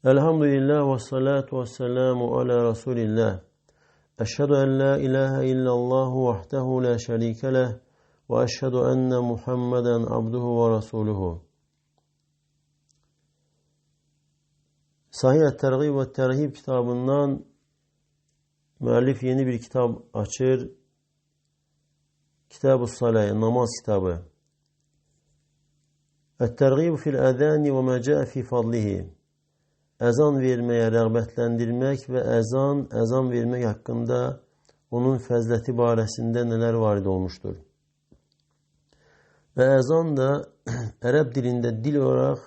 Elhamdülillah ve salatu ve selamu ala Resulillah. Eşhedü en la ilahe illallah vahdehu la şerike leh ve eşhedü enne Muhammeden abduhu ve resuluhu. Sahih et-Tergib ve Terhib kitabından müellif yeni bir kitap açır. Kitab-ı Salah, namaz kitabı. Et-Tergib fil ezani ve ma ca'a fi fadlihi. Ezan vermeye rağbetlendirmek ve ezan vermek hakkında onun fezleti baresinde neler varid olmuştur. Ve ezan da Arap dilinde dil olarak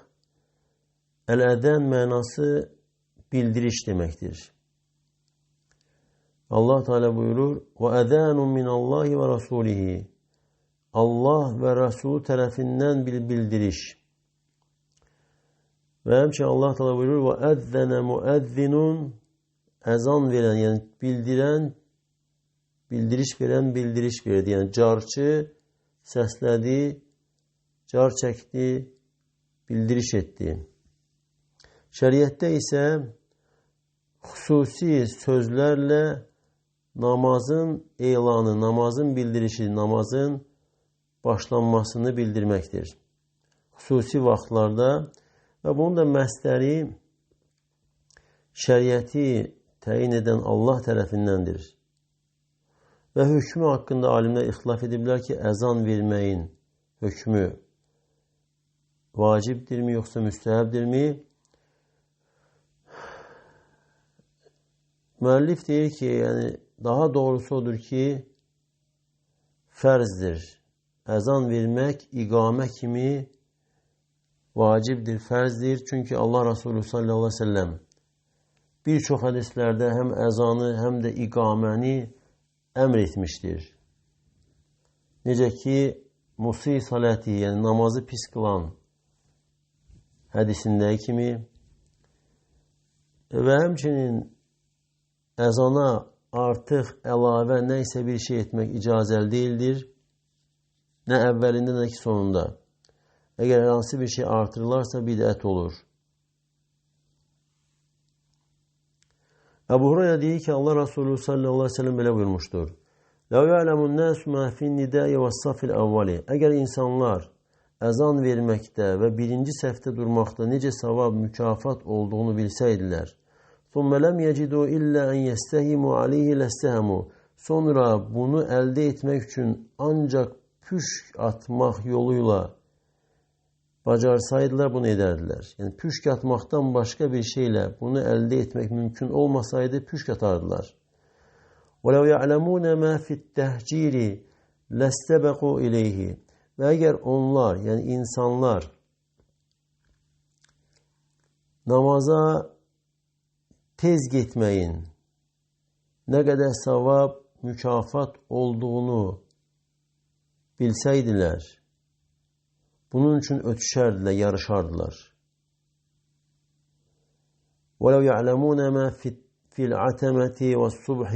el-eden manası bildiriş demektir. Allah Teala buyurur: "Ve ezanun minallahi ve rasulihi." Allah ve Resulü tarafından bir bildiriş. Ve hemçinin Allah Teala buyurur: "Ve ezzene muezzinun." Ezan veren, yani bildiren, bildiriş verdi. Yani carçı sesledi, car çekti, bildiriş etti. Şeriatte ise hususi sözlerle namazın ilanı, namazın bildirişi, namazın başlanmasını bildirmektir. Hususi vaxtlarda ve bunun da məsdəri şəriəti təyin edən Allah tərəfindəndir. Və hükmü haqqında alimlər ixtilaf ediblər ki, əzan verməyin hükmü vacibdirmi, yoxsa müstəhəbdirmi? Müəllif deyir ki, yəni daha doğrusu odur ki, fərzdir. Əzan vermək iqamə kimi vacibdir, fərzdir. Çünki Allah Resulü sallallahu aleyhi ve sellem bir çox hədislərdə həm əzanı, həm də iqaməni əmr etmişdir. Necə ki, musi saləti, yəni namazı pis qılan hədisindəki kimi və həmçinin əzana artıq əlavə nə isə bir şey etmək icazəli deyildir. Nə əvvəlində, nə ki sonunda. Eğer hansı bir şey artırırlarsa bid'at olur. Ebu Hureyre diyor ki Allah Resulü sallallahu aleyhi ve sellem böyle buyurmuştur. لَوْ يَعْلَمُ النَّاسُ مَا فِي النِّدَاءِ وَالصَّفِ الْاَوَّلِ Eğer insanlar ezan vermekte ve birinci sefte durmakta nice sevap, mükafat olduğunu bilseydiler. ثُمَّ لَمْ يَجِدُوا إِلَّا أَنْ يَسْتَهِمُوا عَلَيْهِ لَسْتَهَمُوا Sonra bunu elde etmek için ancak püşk atmak yoluyla bacarsaydılar bunu ederdiler. Yani püşk atmaktan başka bir şeyle bunu elde etmek mümkün olmasaydı püşk atardılar. وَلَوْ يَعْلَمُونَ مَا فِي التَّهْجِيرِ لَاسْتَبَقُوا اِلَيْهِ Ve eğer onlar, yani insanlar namaza tez gitmeyin, ne kadar sevap, mükafat olduğunu bilseydiler, bunun için ötüşerdiler, yarışardılar. وَلَوْ يَعْلَمُونَ مَا فِي الْعَتَمَةِ وَالصُّبْحِ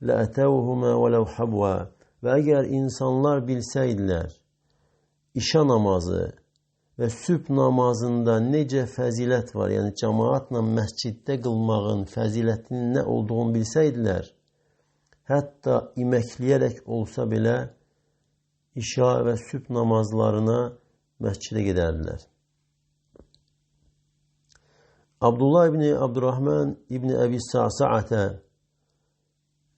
لَأَتَوْهُمَا وَلَوْ حَبْوَا Ve eğer insanlar bilseydiler, işa namazı ve sübh namazında nece fəzilət var, yani cemaatla məsciddə qılmağın fəzilətinin ne olduğunu bilseydiler, hatta iməkləyərək olsa bile işa ve sübh namazlarına məscidə gedərdiler. Abdullah İbni Abdurrahman İbni Ebi Sa'sa'ata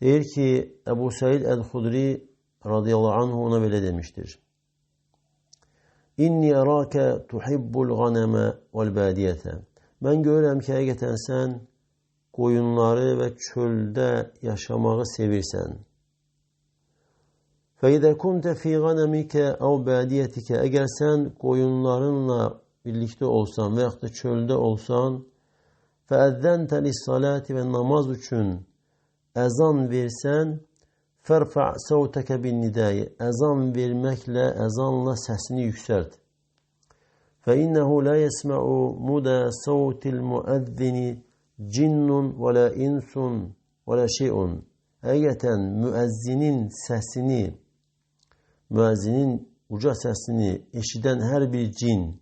deyir ki Ebu Said el-Hudri radıyallahu anh ona böyle demiştir. İnni erake tuhibbul ganeme vel badiyete. Ben görürəm ki həqiqətən sən qoyunları ve çöldə yaşamağı sevirsən. فَاِذَا كُنْتَ ف۪ي غَنَمِكَ اَوْ بَادِيَتِكَ Eğer sen koyunlarınla birlikte olsan veyahut da çölde olsan فَاَذَّنْتَ لِلصَّلَاةِ Ve namaz için ezan versen فَرْفَعْ سَوْتَكَ بِالنِّدَاءِ Ezan vermekle, ezanla sesini yükselt. فَاِنَّهُ لَا يَسْمَعُ مُدَى صَوْتِ الْمُؤَذِّنِ جِنٌّ وَلَا اِنْسٌ وَلَا شَيْءٌ Hakikaten müezzinin sesini, müezzinin uca sesini eşiden her bir cin,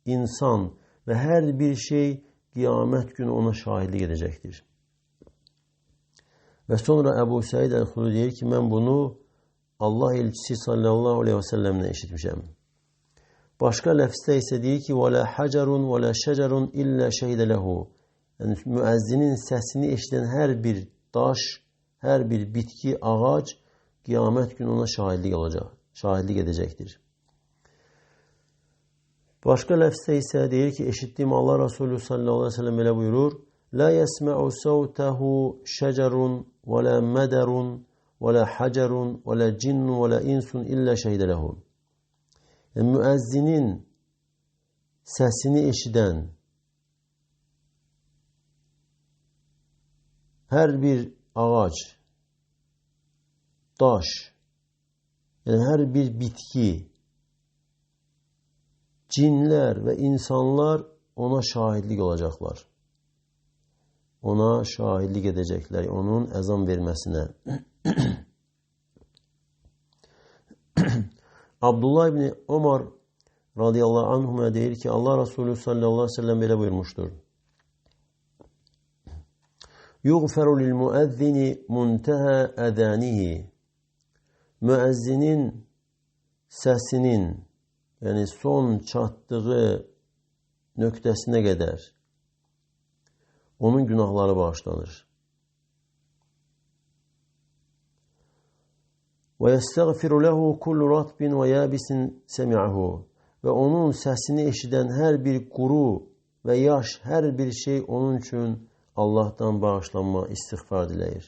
insan ve her bir şey qiyamət günü ona şahidlik edəcəkdir. Və sonra Əbu Səid Əl-Xudri deyir ki, mən bunu Allah elçisi sallallahu aleyhi və səlləmlə eşitmişəm. Başqa ləfsdə isə deyir ki, وَلَا حَجَرٌ وَلَا شَجَرٌ إِلَّا شَهِدَ لَهُ. Yəni, müəzzinin səsini eşidən hər bir daş, hər bir bitki, ağac qiyamət günü ona şahidlik edəcəkdir. Başqa ləfsdə isə deyir ki, eşitdiyim Allah Resulü sallallahu aleyhi ve sellem belə buyurur, لَا يَسْمَعُ سَوْتَهُ شَجَرٌ وَلَا مَدَرٌ وَلَا حَجَرٌ وَلَا جِنٌّ وَلَا إِنسٌ إِلَّا شَهِدَ لَهُ. Yəni, müəzzinin səsini eşidən hər bir ağac, daş, yəni hər bir bitki, cinlər və insanlar ona şahidlik olacaqlar. Ona şahidlik edəcəklər, onun əzan verməsinə. Abdullah ibn Ömər radiyallahu anhuma deyir ki, Allah Resulü sallallahu aleyhi ve sellem belə buyurmuşdur. يُغْفَرُ لِلْمُؤَذِّنِ مُنْتَهَا أَذَانِهِ. Müəzzinin səsinin, yəni son çatdığı nöqtəsinə qədər onun günahları bağışlanır. وَيَسْتَغْفِرُ لَهُ كُلُّ رَطْبٍ وَيَابِسٍ سَمِعَهُ. Və onun səsini eşidən hər bir quru və yaş, hər bir şey onun üçün Allah'tan bağışlanma, istiğfar diləyir.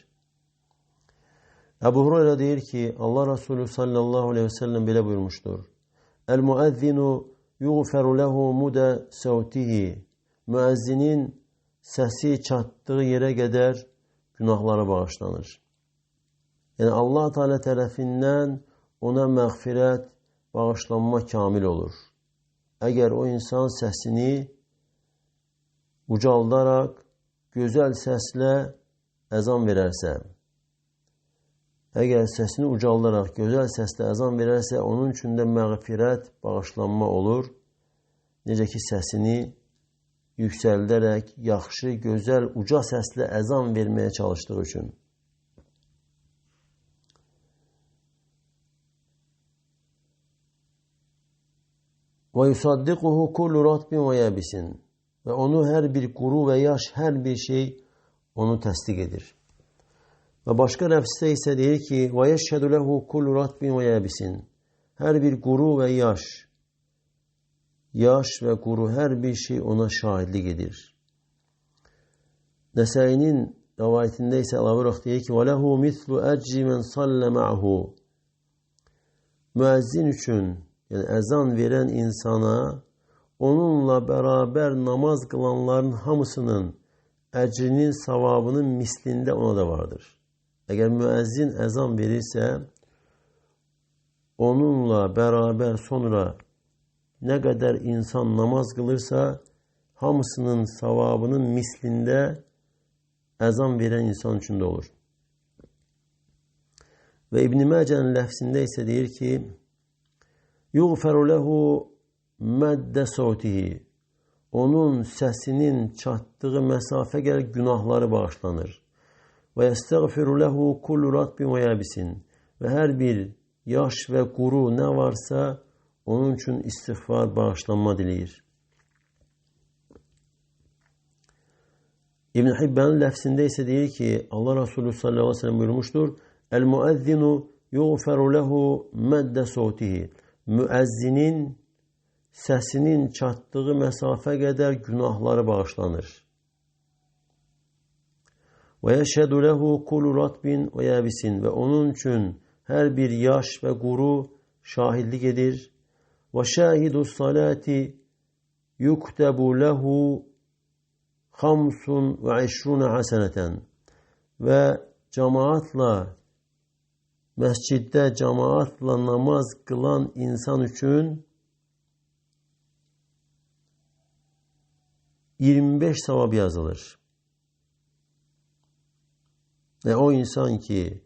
Ebu Hureyre deyir ki, Allah Resulü sallallahu aleyhi ve sellem belə buyurmuşdur. El-muəzzinu yuğferu lehu muda savtihi. Müəzzinin səsi çatdığı yerə qədər günahları bağışlanır. Yəni Allah Teala tərəfindən ona məğfirət, bağışlanma kamil olur. Əgər o insan səsini ucaldaraq, gözəl səslə əzan verərsə, əgər səsini ucaldaraq, gözəl səslə əzan verərsə, onun üçün də məğfirət, bağışlanma olur. Necə ki, səsini yüksəldərək, yaxşı, gözəl, uca səslə əzan verməyə çalışdığı üçün. وَيُصَدِّقُهُ كُلُّ رَطْبٍ وَيَابِسٍ. Və onu hər bir quru və yaş, hər bir şey onu təsdiq edir. Və başqa ləfsdə isə deyir ki, وَيَشْهَدُ لَهُ كُلُّ رَطْبٍ وَيَابِسٍ. Hər bir quru və yaş və quru hər bir şey ona şahidlik edir. Nəsəinin rəvayətində isə əlavə olaraq deyir ki, وَلَهُ مِثْلُ أَجْرِ مَنْ صَلَّ مَعَهُ. Müəzzin üçün, yəni əzan verən insana, onunla bərabər namaz qılanların hamısının əcrinin, savabının mislində ona da vardır. Əgər müəzzin əzan verirsə, onunla bərabər sonra nə qədər insan namaz qılırsa, hamısının savabının mislində əzan verən insan üçün də olur. Və İbn-i Məcənin ləfsində isə deyir ki, yuğfəru lehu məddə savtihi. Onun səsinin çatdığı məsafə gəl günahları bağışlanır. Və yəstəğfiru lehu kullu ratbin və yabisin. Və hər bir yaş və quru nə varsa, onun üçün istiğfar, bağışlanma diləyir. İbn Hibbanın ləfsində isə deyir ki, Allah Resulü sallallahu aleyhi ve sellem buyurmuşdur, El-muəzzinu yuğfəru lehu məddə savtihi. Müəzzinin səsinin çatdığı məsafə qədər günahları bağışlanır. Və yəşhədu lehu kullu ratbin və yabisin. Və onun üçün hər bir yaş və quru şahidlik edir. Və şahidu salati yuktabu lehu 25 haseneten. Və cemaatla məsciddə cemaatla namaz qılan insan üçün 25 savab yazılır. Və o insan ki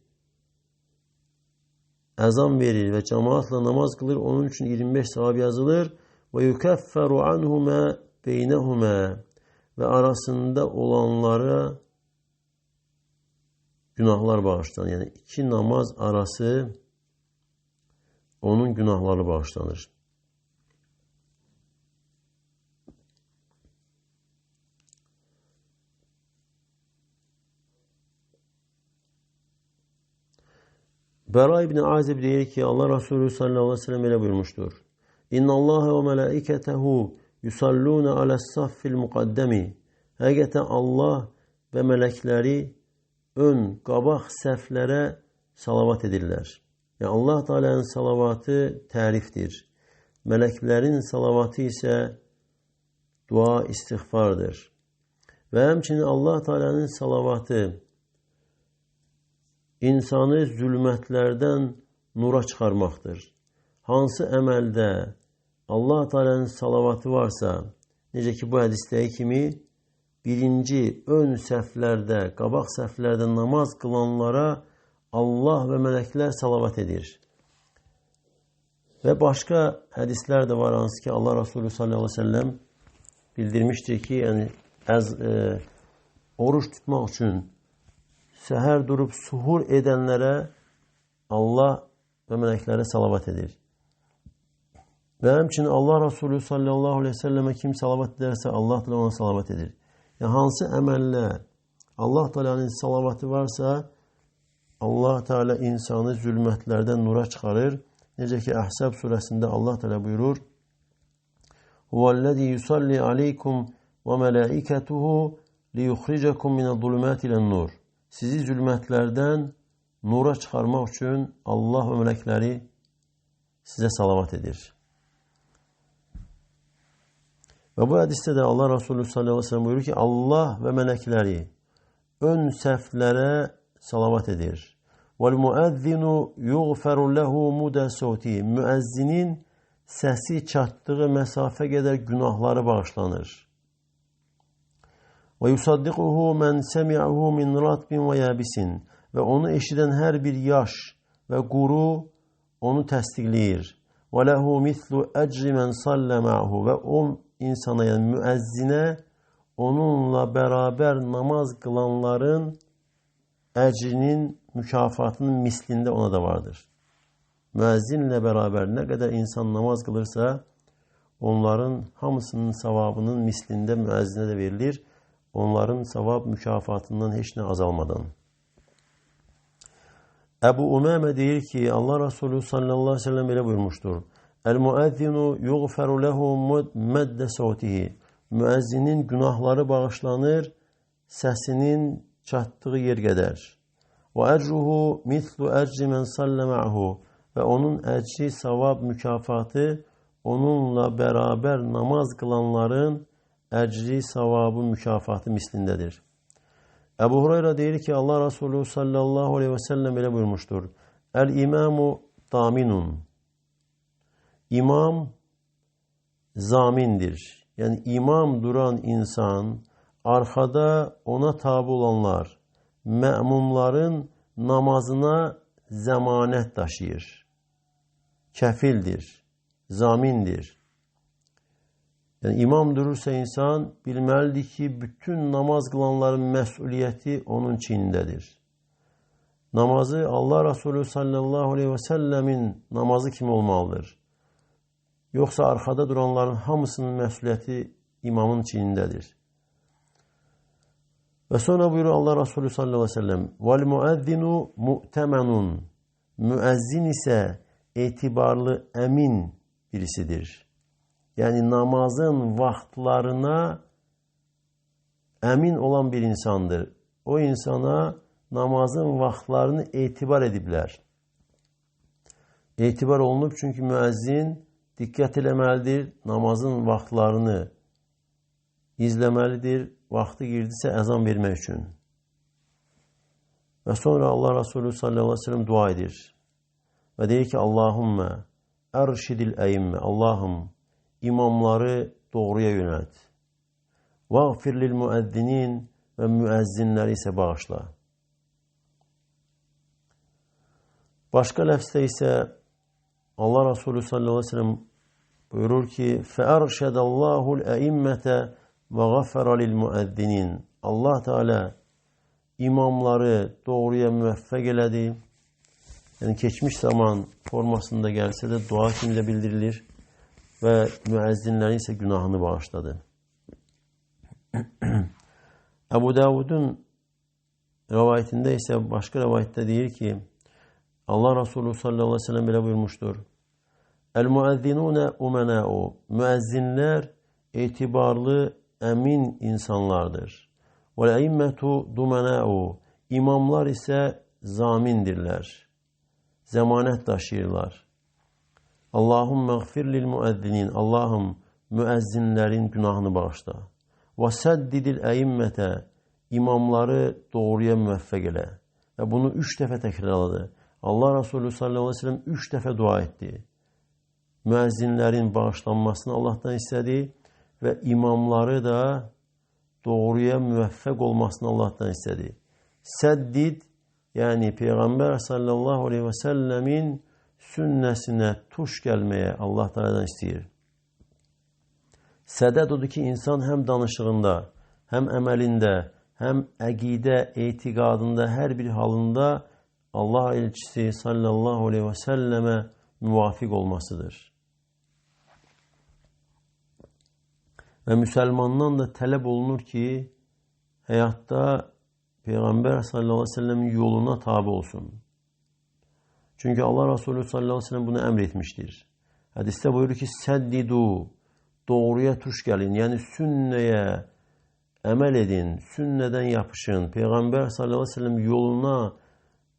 əzan verir və cemaatla namaz qılır, onun üçün 25 savab yazılır. Və yukəffəru anhumə beynəhumə. və arasında olanlara günahlar bağışlanır. Yəni, iki namaz arası onun günahları bağışlanır. Bəra ibn Azib deyir ki, Allah Resulü sallallahu aleyhi ve sellem elə buyurmuşdur. İnna Allah və mələikətəhu yusalluna aləs-saffil muqaddəmi. Həqiqətən Allah və mələkləri ön, qabaq səhvlərə salavat edirlər. Yəni, Allah Teala'nın salavatı tərifdir. Mələklərin salavatı isə dua, istiğfardır. Və həmçinin Allah Teala'nın salavatı insanı zülmətlərdən nura çıxarmaqdır. Hansı əməldə Allah Teala'nın salavatı varsa, necə ki bu hədistəyi kimi, birinci ön səhvlərdə, qabaq səhvlərdə namaz qılanlara Allah və mələklər salavat edir. Və başqa hədislər də var, hansı ki Allah Resulü sallallahu aleyhi ve sellem bildirmişdir ki, yəni oruç tutmaq üçün səhər durub suhur edənlərə Allah və mələklərə salavat edir. Və həmçinin Allah Resulü sallallahu aleyhi ve sellemə kim salavat edərsə Allah da ona salavat edir. Yəni, hansı əməllə Allah Teala'nın salavatı varsa Allah Teala insanı zülmətlərdən nura çıxarır. Necə ki Əhzab surəsində Allah Teala buyurur: "Huvellezî yusalli aleykum və mələikətuhu liyuxricakum minəz-zulumati ilen-nur." Sizi zülmətlərdən nura çıxarmaq üçün Allah və mələkləri sizə salavat edir. Və bu hədisdə də Allah Resulü sallallahu aleyhi ve sellem buyurur ki, Allah və mələkləri ön səhvlərə salavat edir. وَالْمُؤَذِّنُ يُغْفَرُ لَهُ مُدَ صَوْتِهِ. Müəzzinin səsi çatdığı məsafə qədər günahları bağışlanır. وَيُصَدِّقُهُ مَنْ سَمِعَهُ مِنْ رَطْبٍ وَيَابِسٍ. Və onu eşidən hər bir yaş və quru onu təsdiqləyir. وَلَهُ مِثْلُ أَجْرِ مَنْ صَلَّ مَعْهُ. Və o insana, yəni müəzzinə onunla bərabər namaz qılanların əcrinin, mükafatının mislində ona da vardır. Müəzzinlə bərabər nə qədər insan namaz qılırsa, onların hamısının savabının mislində müəzzinə də verilir. Onların savab mükafatından heç nə azalmadan. Əbu Umamə deyir ki, Allah Resulü sallallahu aleyhi ve sellem belə buyurmuşdur. El-muəzzinu yuğferu lehu meddə savtihi. Müəzzinin günahları bağışlanır, səsinin çatdığı yer qədər. Və əcruhu mislu əcri mən sallə ma'hu. Və onun əcri, savab, mükafatı onunla bərabər namaz qılanların əcri, savabı, mükafatı mislindədir. Əbu Hurayra deyir ki, Allah Resulü sallallahu aleyhi ve sellem belə buyurmuşdur. El-imamu daminun. İmam zamindir. Yəni imam duran insan, arkada ona tabi olanlar, məmumların namazına zəmanət daşıyır. Kəfildir, zamindir. Yəni imam durursa insan bilməlidir ki, bütün namaz qılanların məsuliyyəti onun çiynindədir. Namazı Allah Resulü sallallahu aleyhi ve sellemin namazı kimi olmalıdır. Yoxsa arxada duranların hamısının məsuliyyəti imamın çiynindədir. Və sonra buyurur Allah Resulü sallallahu aleyhi ve sellem: "Vel-muəzzinu mu'temenun." Müəzzin isə etibarlı, əmin birisidir. Yəni namazın vaxtlarına əmin olan bir insandır. O insana namazın vaxtlarını etibar ediblər. Etibar olunub çünki müəzzin diqqət eləməlidir, namazın vaxtlarını izləməlidir, vaxtı girdisə əzan vermək üçün. Və sonra Allah Resulü sallallahu aleyhi ve sellem dua edir. Və deyir ki, Allahümmə ərşidil əyimmə. Allahım, imamları doğruya yönət. Vəğfir lil müəzzinin və müəzzinləri isə bağışla. Başqa ləfsdə isə Allah Resulü sallallahu aleyhi ve sellem buyurur ki, فَأَرْشَدَ اللّٰهُ الْأَئِمَّةَ ve gafara lil muezzinin. Allah Teala imamları doğruya müveffek elədi. Yani geçmiş zaman formasında gelse de dua kimle bildirilir ve müezzinlerin ise günahını bağışladı. Ebu Davud'un rivayetinde ise başka rivayette diyor ki Allah Resulü sallallahu aleyhi ve sellem böyle buyurmuştur. El muezzinune umena'u. Müezzinler itibarlı, emin insanlardır. Ve eimmetu dumena'u. İmamlar ise zamindirler. Zemanet taşırlar. Allahümme gfir lil müezzinin. Allah'ım müezzinlerin günahını bağışla. Ve seddidil eimmete. İmamları doğruya müveffek ele. Ve bunu 3 defa tekrarladı. Allah Resulü sallallahu aleyhi ve sellem 3 defa dua etti. Müezzinlerin bağışlanmasını Allah'tan istedi ve imamları da doğruya müveffek olmasını Allah'tan istedi. Seddid yani Peygamber sallallahu aleyhi ve sellemin sünnesine tuş gelmeye Allah Teala'dan istiyor. Sədəd odur ki, insan hem danışığında, hem emelinde, hem əqidə, etiqadında, her bir halında Allah elçisi sallallahu aleyhi ve selleme muvafık olmasıdır. Ve Müslümandan da talep olunur ki hayatta Peygamber sallallahu aleyhi ve sellemin yoluna tabi olsun. Çünkü Allah Resulü sallallahu aleyhi ve sellem bunu emretmiştir. Hadiste buyurur ki seddidu, doğruya tuş gelin. Yani sünneye emel edin, sünneden yapışın. Peygamber sallallahu aleyhi ve sellem yoluna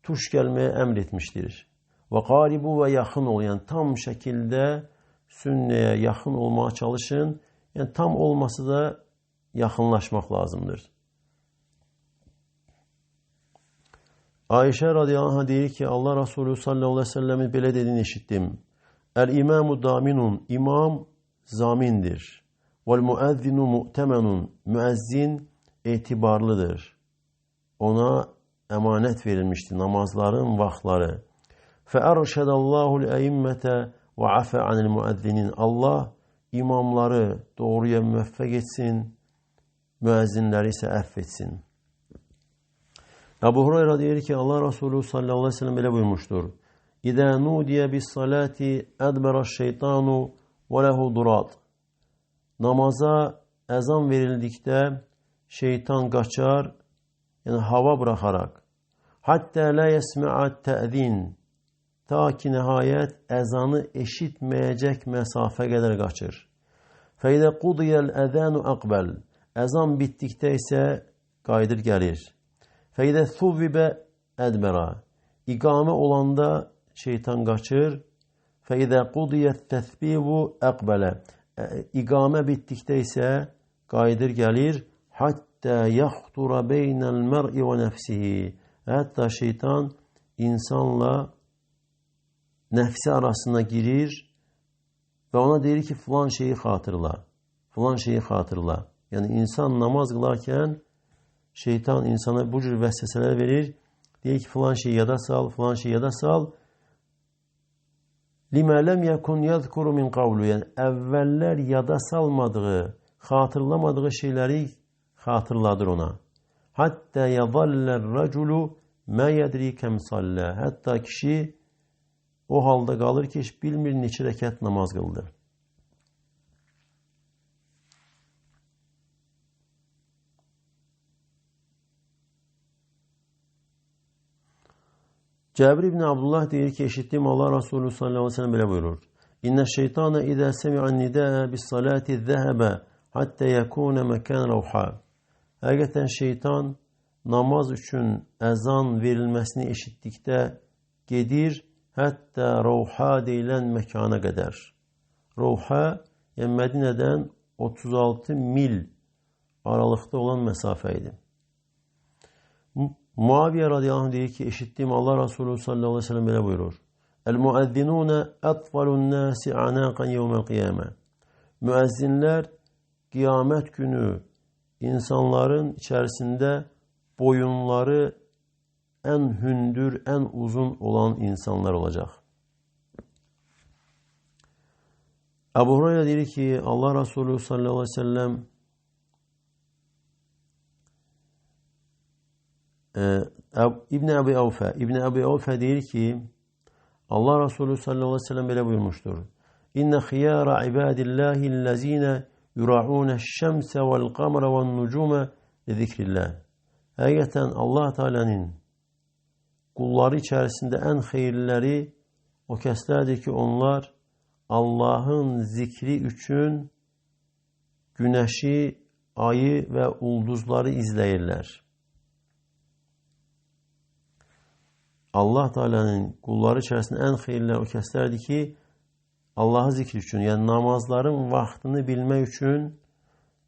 tuş gelmeye emretmiştir. Ve garibu ve yakın ol. Yani tam şekilde sünneye yakın olmaya çalışın. Yani tam olması da yakınlaşmak lazımdır. Ayşe radıyallahu anh diyor ki Allah Resulü sallallahu aleyhi ve sellem'in böyle dediğini işittim. El imamu daminun. İmam zamindir. Vel muezzinu mu'temenun. Müezzin itibarlıdır. Ona emanet verilmişti namazların vaktları. Fe erşedallahu l-eimmete ve afe anil muezzinin. Allah imamları doğruya müveffek etsin, müezzinleri ise affetsin. Ebu Hureyre diyor ki Allah Resulü sallallahu aleyhi ve sellem böyle buyurmuştur. İzâ nudiye bis salati edberaş şeytanu ve lehu durat. Namaza ezan verildikte şeytan kaçar, yani hava bırakarak. Hatta la yesme'a te'zin. Ta ki nihayet ezanı eşitmeyecek mesafe kadar kaçır. Feyde kudiyel ezanu akbel. Ezan bittikte ise kaydır gelir. Feyde thuvvibe edbera. İkame olanda şeytan kaçır. Feyde kudiyet tesbihu akbele. İkame bittikte ise kaydır gelir. Hatta yahtura beynel mer'i ve nefsihi. Hatta şeytan insanla nefsi arasına girir ve ona der ki falan şeyi hatırla. Falan şeyi hatırla. Yani insan namaz kılarken şeytan insana bu cür vesveseler verir. Diyor ki falan şeyi yada sal, falan şeyi yada sal. Lima lem yekun yezkuru min kavlu. Yani evveller yada salmadığı, hatırlamadığı şeyleri hatırladır ona. Hatta yadhaller raculu ma yedri kem salla. Hatta kişi o halde kalır ki hiç bilmir neçə rəkat namaz kıldı. Cabir ibn Abdullah diyor ki eşittim Allah Resulü sallallahu aleyhi ve sellem böyle buyurur. İnne şeytane izâ semi'an nidâe bis salati zehebe hatta yekûne mekân ravha. Hakikaten şeytan namaz için ezan verilmesini eşittikte gedir. Hatta Ravha deyilen mekana kadar. Ravha yani Medine'den 36 mil aralıkta olan mesafeydi. Muaviye radıyallahu anh diyor ki eşittiğim Allah Resulü sallallahu aleyhi ve sellem böyle buyurur. El muezzinune atfalun nasi anakan yevmel kıyame. Müezzinler kıyamet günü insanların içerisinde boyunları en hündür, en uzun olan insanlar olacak. Ebu Hureyre diyor ki Allah Resulü sallallahu aleyhi ve sellem İbn Ebi Avfe deyir ki, Allah Resulü sallallahu aleyhi ve sellem belə buyurmuştur. İnne khiyara ibadillahillezine yura'une'ş-şemse vel-qamara ven-nucume li zikrillah. Həqiqətən Allah Teala'nın qulları içərisində ən xeyirliləri o kəslərdir ki, onlar Allahın zikri üçün günəşi, ayı və ulduzları izləyirlər. Allah Teala'nın qulları içərisində ən xeyirliləri o kəslərdir ki, Allah'ı zikri üçün, yəni namazların vaxtını bilmək üçün,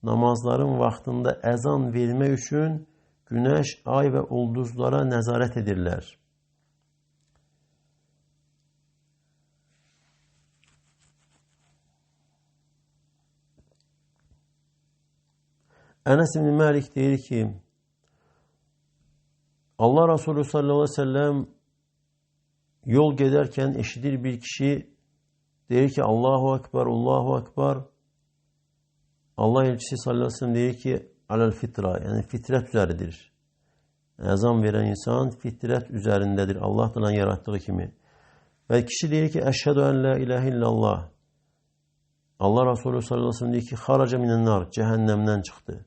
namazların vaxtında əzan vermək üçün günəş, ay və ulduzlara nəzarət edirlər. Enes ibn Malik deyir ki, Allah Resulü sallallahu aleyhi ve sellem yol gedərkən eşidir bir kişi deyir ki, Allahu Ekber, Allahu Ekber. Allah elçisi sallallahu aleyhi ve sellem deyir ki, alel fitra, yəni fitrət üzəridir. Əzan verən insan fitrət üzərindədir, Allah da yarattığı kimi. Və kişi deyir ki, əşhədü ən la ilahe illallah. Allah Resulü sallallahu aleyhi ve sellem deyir ki, xaraca minennar, cəhənnəmdən çıxdı.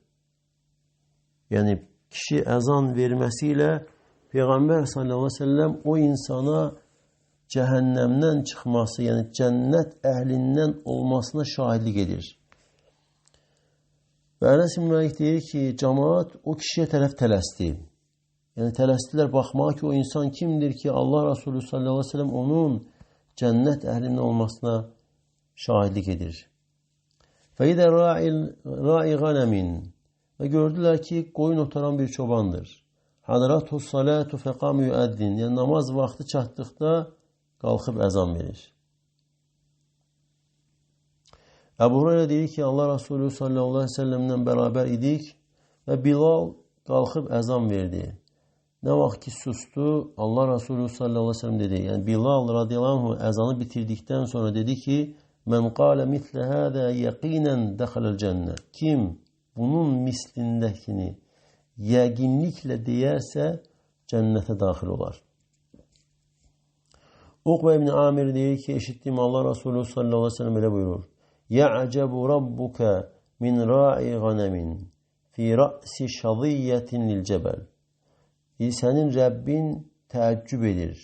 Yəni kişi əzan verməsiyle Peyğəmbər sallallahu aleyhi ve sellem o insana cəhənnəmdən çıxması, yəni cənnət əhlindən olmasına şahidlik edir. Və Enes ibn Malik deyir ki, cemaat o kişiyə tərəf tələsdi. Yəni tələsdilər baxmağa ki, o insan kimdir ki, Allah Resulü sallallahu aleyhi ve sellem onun cənnət əhlindən olmasına şahidlik edir. Fəidə ra'i ghanemin. Və gördülər ki, qoyun otaran bir çobandır. Hadratu salatu fəqam yüəddin. Yəni namaz vaxtı çatdıqda qalxıb əzan verir. Əbu Hureyra deyir ki, Allah Resulü sallallahu aleyhi ve sellemlə bərabər idik və Bilal qalxıb əzan verdi. Nə vaxt ki sustu, Allah Resulü sallallahu aleyhi ve sellem dedi. Yəni Bilal radiyallahu anh əzanı bitirdikdən sonra dedi ki, Mən qalə mitlə hədə yəqinən dəxələl cənnə. Kim bunun mislindəkini yəqinliklə deyərsə, cənnətə daxil olar. Uqbə ibn Amir deyir ki, eşitdim Allah Resulü sallallahu aleyhi ve sellem elə buyurur. Ya'cebu rabbuka min ra'i ghanemin fi ra'si şadiyyetin lil cebel. Sənin Rəbbin təəccüb edir.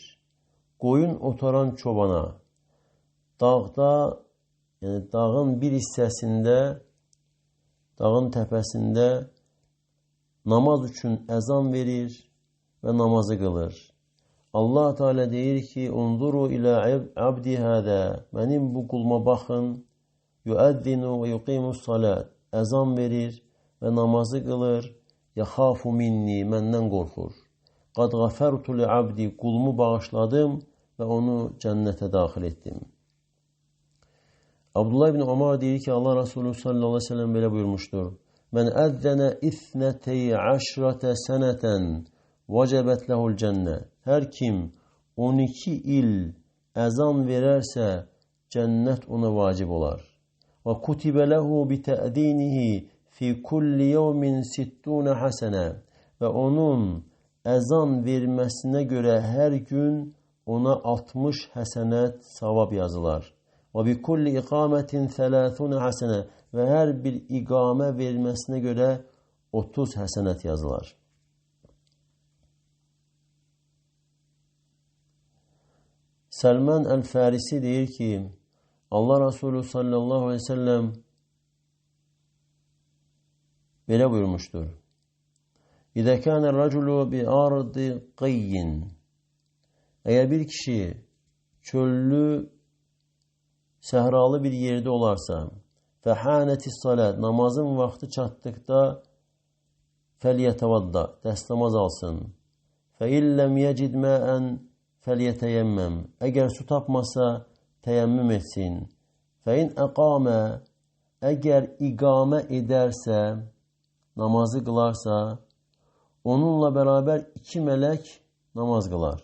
Qoyun otaran çobana dağda, yəni dağın bir hissəsində, dağın təpəsində namaz üçün əzan verir və namazı qılır. Allah Teala deyir ki, Unzuru ilə abdi hədə, mənim bu qulma baxın, yuəddinu və yuqimus salat, əzan verir və namazı qılır, yaxafu minni, məndən qorxur. Qad ғəfərtu li abdi, qulumu bağışladım və onu cənnətə daxil etdim. Abdullah ibn Ömər deyir ki, Allah Resulü sallallahu aleyhi ve sellem belə buyurmuşdur. Mən əzzənə ithnətəy əşrətə sənətən vəcəbət ləhul cənnə. Hər kim 12 il əzan verərsə, cənnət ona vacib olar. Və kutibə ləhu bitə'dinihi fi kulli yevmin 60 həsənə. Və onun əzan verməsinə görə hər gün ona 60 həsənət savab yazılar. Və bi kulli iqamətin 30 həsənə. Və hər bir iqamə verməsinə görə 30 həsənət yazılar. Səlman Əl-Fərisi deyir ki, Allah Resulü sallallahu aleyhi ve sellem belə buyurmuşdur. İzə kənə rəculu bi ardı qayyin. Əgər bir kişi çöllü, səhralı bir yerdə olarsa, fəhənətis salat, namazın vaxtı çatdıqda fəliyətəvadda, dəstəmaz alsın. Fəilləm yəcid məən fəliyətəyəmməm. Əgər su tapmasa, təyəmmüm etsin. Fəin əqamə, əgər iqamə edərsə, namazı qılarsa, onunla bərabər 2 mələk namaz qılar.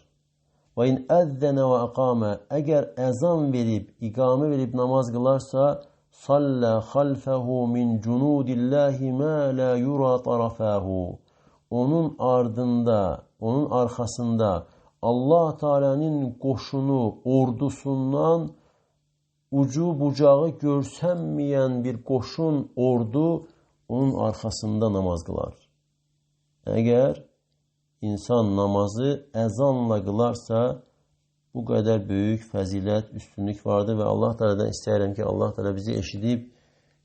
Və in əzzənə və əqamə, əgər əzan verib, iqamə verib namaz qılarsa, sallə xalfəhu min cunudilləhi mə lə yura tarafəhu. onun ardında, onun arkasında Allah Teala'nın qoşunu, ordusundan ucu bucağı görsənməyən bir qoşun, ordu onun arkasında namaz qılar. Əgər insan namazı əzanla qılarsa, bu qədər böyük fəzilət, üstünlük vardır və Allah Teala'dan istəyirəm ki, Allah Teala bizi eşidib,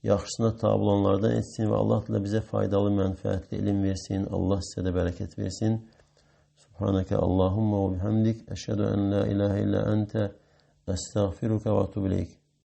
yaxşısına tabi olanlardan etsin və Allah Teala bizə faydalı, mənfəətli ilim versin. Allah sizə də bərəkət versin. Subhanəkə Allahumma və bihamdik. Əşhədu ən la ilahə illə əntə. Əstəğfiruka və etûbü ileyk.